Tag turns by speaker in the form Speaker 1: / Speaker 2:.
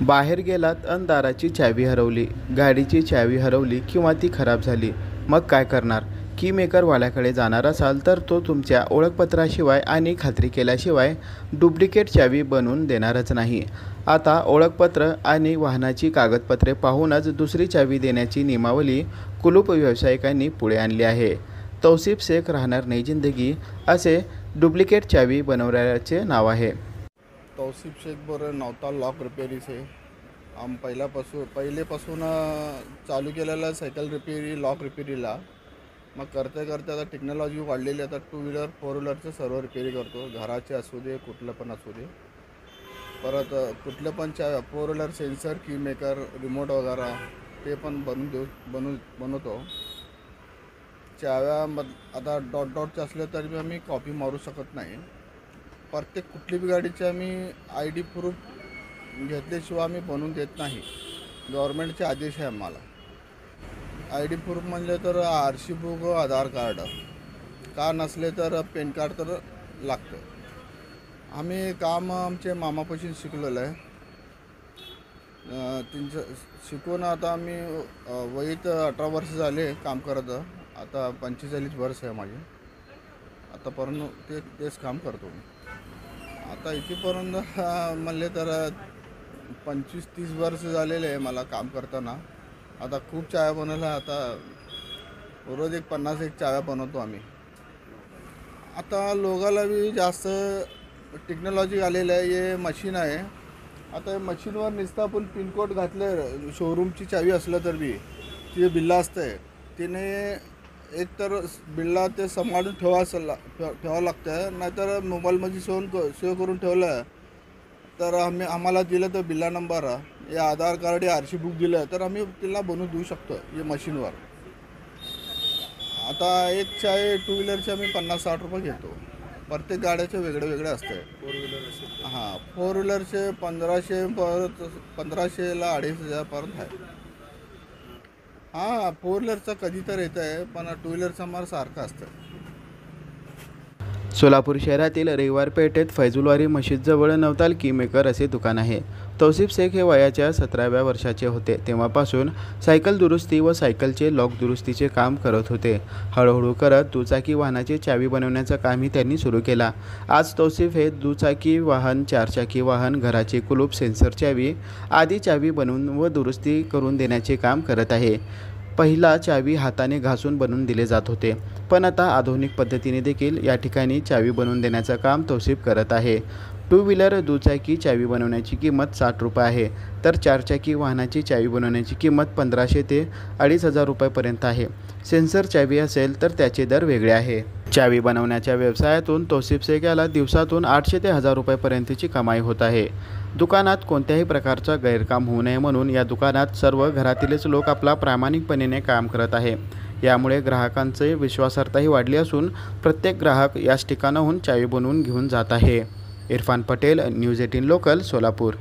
Speaker 1: बाहेर गेलात अन दाराची चावी हरवली, गाडीची चावी हरवली किंवा ती खराब झाली, मग काय करणार? की मेकरवाल्याकडे जाणार असाल तर तो तुमच्या ओळखपत्राशिवाय आणि खात्री केल्याशिवाय डुप्लिकेट चावी बनवून देणारच नाही. आता ओळखपत्र आणि वाहनाची कागदपत्रे पाहूनच दुसरी चावी देण्याची नियमावली कुलूप व्यावसायिकांनी पुढे आणली आहे. तौसिफ शेख राहणार नई जिंदगी असे डुप्लिकेट चावी बनवणाऱ्याचे नाव आहे.
Speaker 2: तौसिफ शेख बोर नवता लॉक रिपेरी से हम पहिलेपासून चालू केलेलं सायकल रिपेरी लॉक रिपेरीला. मग करते करते आता टेक्नॉलॉजी वाढलेली. आता 2 व्हीलर 4 व्हीलरचं सर्व रिपेरी करतो. घराचे असू दे, कुठलं पण असू दे. परत कुठलं पण 4 व्हीलर सेन्सर, की मेकर, रिमोट वगैरे ते पण बनवतो. चाव्या आता डॉटचे असले तरी आम्ही कॉपी मारू शकत नाही. प्रत्येक कुठली बी गाडीची आम्ही ID प्रूफ घेतल्याशिवाय आम्ही बनवून देत नाही. गव्हर्नमेंटचे आदेश आहे आम्हाला. ID प्रूफ म्हणले तर RC बुक, आधार कार्ड, का नसले तर पॅन कार्ड तर लागतं. आम्ही काम आमचे मामापासून शिकलेलं आहे. त्यांचं शिकून आता आम्ही वयीत 18 वर्ष झाले काम करत. आता 45 वर्ष आहे माझे. आतापर्यंत तेच काम करतो मी. आता इथेपर्यंत म्हणले तर 25-30 वर्ष झालेले आहे मला काम करताना. आता खूप चाव्या बनवल्या. आता रोज 50-1 चाव्या बनवतो आम्ही. आता लोकाला बी जास्त टेक्नॉलॉजी आलेलं आहे. हे मशीन आहे. आता मशीनवर नुसतं आपण पिनकोड घातलं, शोरूमची चावी असलं तर बी ते बिल्ला असतं. तिने एक तर बिल्ला ते सांभाळून ठेवावं लागतं. नाहीतर मोबाईलमध्ये सेव्ह करून ठेवलं तर आम्हाला दिलं तर बिल्ला नंबर, या आधार कार्ड, या RC बुक दिलं तर आम्ही तिला बनवून देऊ शकतो या मशीनवर. आता एक चाय 2 व्हीलरचे आम्ही 50-60 रुपये घेतो. प्रत्येक गाड्याचे वेगळे वेगळे असते.
Speaker 3: 4 व्हीलर असेल.
Speaker 2: हां, 4 व्हीलरचे 1500, परत 1500ला 2500 पर्यंत आहे. हां, 4 व्हीलरचा कधी तर येतं आहे, पण 2 व्हीलरचा मार सारखं असतं.
Speaker 1: सोलापूर शहरातील रविवार पेठेत फैजुलवारी मशीदजवळ नवताल की मेकर असे दुकान आहे. तौसिफ शेख हे वयाच्या 17व्या वर्षाचे होते. तेव्हापासून सायकल दुरुस्ती व सायकलचे लॉक दुरुस्तीचे काम करत होते. हळूहळू करत दुचाकी वाहनाची चावी बनवण्याचं कामही त्यांनी सुरू केला. आज तौसिफ हे दुचाकी वाहन, 4चाकी वाहन, घराचे कुलूप, सेन्सर चावी आदी चावी बनवून व दुरुस्ती करून देण्याचे काम करत आहे. पहिला चावी हाताने घासून बनवून दिले जात होते, पण आता आधुनिक पद्धतीने देखील या ठिकाणी चावी बनवून देण्याचं काम तौसिफ करत आहे. 2 व्हीलर दुचाकी चावी बनवण्याची किंमत 60 रुपये आहे, तर 4चाकी वाहनाची चावी बनवण्याची किंमत 1500 ते 2500 रुपयेपर्यंत आहे. सेन्सर चावी असेल तर त्याचे दर वेगळे आहे. चावी बनवण्याच्या व्यवसायातून तौसिफ शेख याला दिवसातून 800 ते 1000 रुपयेपर्यंतची कमाई होत आहे. दुकानात कोणत्याही प्रकारचा गैरकाम होऊ नये म्हणून या दुकानात सर्व घरातीलच लोक आपला प्रामाणिकपणे काम करत आहे. यामुळे ग्राहकांचे विश्वासार्हताही वाढली असून प्रत्येक ग्राहक याच ठिकाणाहून चावी बनवून घेऊन जात आहे. Irfan Patel, news 18 local, Solapur.